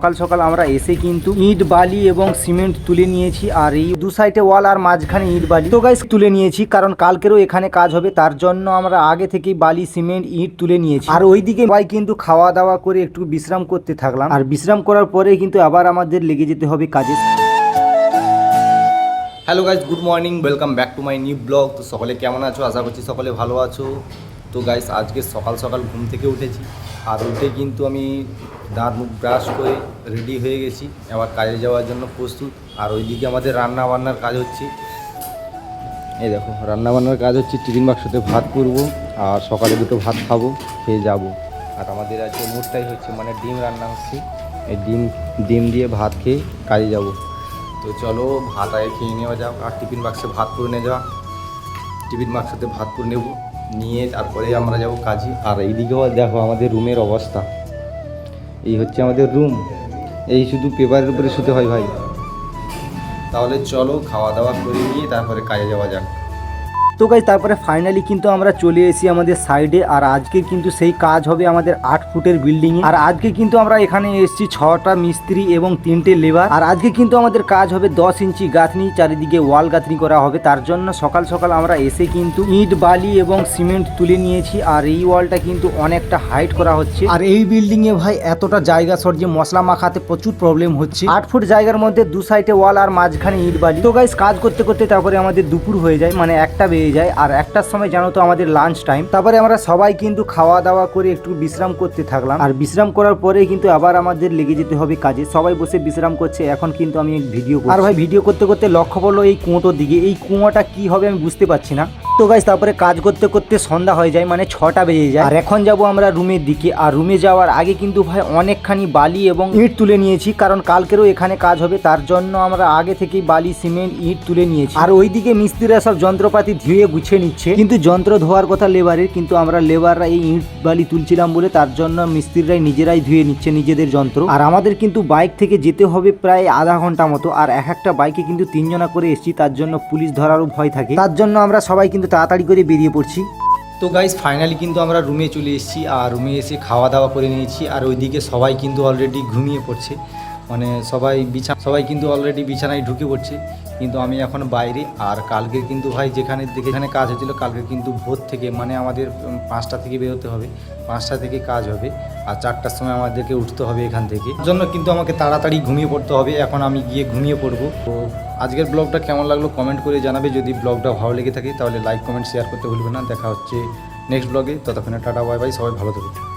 সকাল সকাল আমরা এসে কিন্তু ইট বালি এবং সিমেন্ট তুলে নিয়েছি, আর এই দু সাইডে ওয়াল আর মাঝখানে ইট বালি তো গাইস তুলে নিয়েছি, কারণ কালকেরও এখানে কাজ হবে, তার জন্য আমরা আগে থেকেই বালি সিমেন্ট ইট তুলে নিয়েছি। আর ওইদিকে ভাই কিন্তু খাওয়া দাওয়া করে একটু বিশ্রাম করতে থাকলাম, আর বিশ্রাম করার পরে কিন্তু আবার আমাদের লেগে যেতে হবে কাজে। Hello guys, good morning, welcome back to my new blog. তো সকলে কেমন আছো? আশা করছি সকলে ভালো আছো। তো গাইস আজকে সকাল সকাল ঘুম থেকে উঠেছি, আর উঠে কিন্তু আমি দাঁত মুখ ব্রাশ করে রেডি হয়ে গেছি, আবার কাজে যাওয়ার জন্য প্রস্তুত। আর ওইদিকে আমাদের রান্না বান্নার কাজ হচ্ছে, এই দেখো রান্না বান্নার কাজ হচ্ছে। টিফিন বাক্সতে ভাত করবো, আর সকালে দুটো ভাত খাবো, খেয়ে যাব। আর আমাদের আজকে মুডটাই হচ্ছে মানে ডিম রান্না হচ্ছে, এই ডিম দিয়ে ভাত খেয়ে কাজে যাব। তো চলো ভাত আগে খেয়ে নেওয়া যাক, আর টিফিন বাক্সে ভাত করে নিয়ে যাওয়া, টিফিন বাক্সতে ভাত করে নেব, নিয়ে তারপরে আমরা যাব কাজে। আর এইদিকেও দেখো আমাদের রুমের অবস্থা, এই হচ্ছে আমাদের রুম, এই শুধু পেপারের উপরে শুতে হয় ভাই। তাহলে চলো খাওয়া দাওয়া করে নিয়ে তারপরে কাজে যাওয়া যাক। তো গাইস তারপরে ফাইনালি কিন্তু আমরা চলে এসেছি আমাদের সাইডে, আর আজকে কিন্তু সেই কাজ হবে আমাদের 8 ফুটের বিল্ডিংয়ে। আর আজকে কিন্তু আমরা এখানে এসেছি 6টা মিস্ত্রি এবং 3টে লেবার। আর আজকে কিন্তু আমাদের কাজ হবে 10 ইঞ্চি গাঁথনি, চারিদিকে ওয়াল গাঁথনি করা হবে। তার জন্য সকাল সকাল আমরা এসে কিন্তু ইট বালি এবং সিমেন্ট তুলে নিয়েছি, আর এই ওয়ালটা কিন্তু অনেকটা হাইট করা হচ্ছে। আর এই বিল্ডিংয়ে ভাই এতটা জায়গা শর্ট যে মশলা মাখাতে প্রচুর প্রবলেম হচ্ছে। 8 ফুট জায়গার মধ্যে দু সাইডে ওয়াল আর মাঝখানে ইট বালি। তো গাইস কাজ করতে করতে তারপরে আমাদের দুপুর হয়ে যায়, মানে 1টা বেজে যায়। আর 1টার সময় জানো তো আমাদের লাঞ্চ টাইম। তারপরে আমরা সবাই কিন্তু খাওয়া দাওয়া করে একটু বিশ্রাম করতে থাকলাম, আর বিশ্রাম করার পরে কিন্তু আবার আমাদের লেগে যেতে হবে কাজে। সবাই বসে বিশ্রাম করছে, এখন কিন্তু আমি ভিডিও করছি। আর ভাই ভিডিও করতে করতে লক্ষ্য পড়লো এই কুয়োটার দিকে, এই কুয়োটা কি হবে আমি বুঝতে পারছি না। তো গাইস তারপরে কাজ করতে করতে সন্ধ্যা হয়ে যায়, মানে 6টা বেজে যায়। আর এখন যাব আমরা রুমের দিকে, আর রুমে যাওয়ার আগে কিন্তু ভাই অনেকখানি বালি এবং ইট তুলে নিয়েছি, কারণ কালকেরও এখানে কাজ হবে, তার জন্য আমরা আগে থেকেই বালি সিমেন্ট ইট তুলে নিয়েছি। আর ওইদিকে মিস্ত্রিরা সব যন্ত্রপাতি ধুয়ে গুছিয়ে নিচ্ছে, কিন্তু যন্ত্র ধোয়ার কথা লেবারের, কিন্তু আমরা লেবাররা এই ইট বালি তুলছিলাম বলে তার জন্য মিস্ত্রিরাই নিজেরাই ধুয়ে নিচ্ছে নিজেদের যন্ত্র। আর আমাদের কিন্তু বাইক থেকে যেতে হবে প্রায় আধা ঘন্টা মতো, আর একটা বাইকে কিন্তু 3 জনা করে এসেছি, তার জন্য পুলিশ ধরারও ভয় থাকে, তার জন্য আমরা সবাই কিন্তু তাড়াতাড়ি করে বেরিয়ে পড়ছি। তো গাইস ফাইনালি কিন্তু আমরা রুমে চলে এসেছি, আর রুমে এসে খাওয়া দাওয়া করে নিয়েছি। আর ওইদিকে সবাই কিন্তু অলরেডি ঘুমিয়ে পড়ছে, মানে সবাই কিন্তু অলরেডি বিছানায় ঢুকে পড়ছে, কিন্তু আমি এখন বাইরে। আর কালকে কিন্তু ভাই যেখানে কাজ হয়েছিল, কালকে কিন্তু ভোর থেকে মানে আমাদের 5টা থেকে বেরোতে হবে, 5টা থেকে কাজ হবে, আর 4টার সময় আমাদেরকে উঠতে হবে এখান থেকে। তার জন্য কিন্তু আমাকে তাড়াতাড়ি ঘুমিয়ে পড়তে হবে, এখন আমি গিয়ে ঘুমিয়ে পড়বো। তো আজকের ব্লগটা কেমন লাগলো কমেন্ট করে জানাবে, যদি ব্লগটা ভালো লেগে থাকে তাহলে লাইক কমেন্ট শেয়ার করতে ভুলবে না। দেখা হচ্ছে নেক্সট ব্লগে, ততক্ষণে টাটা বাই বাই, সবাই ভালো থাকবে।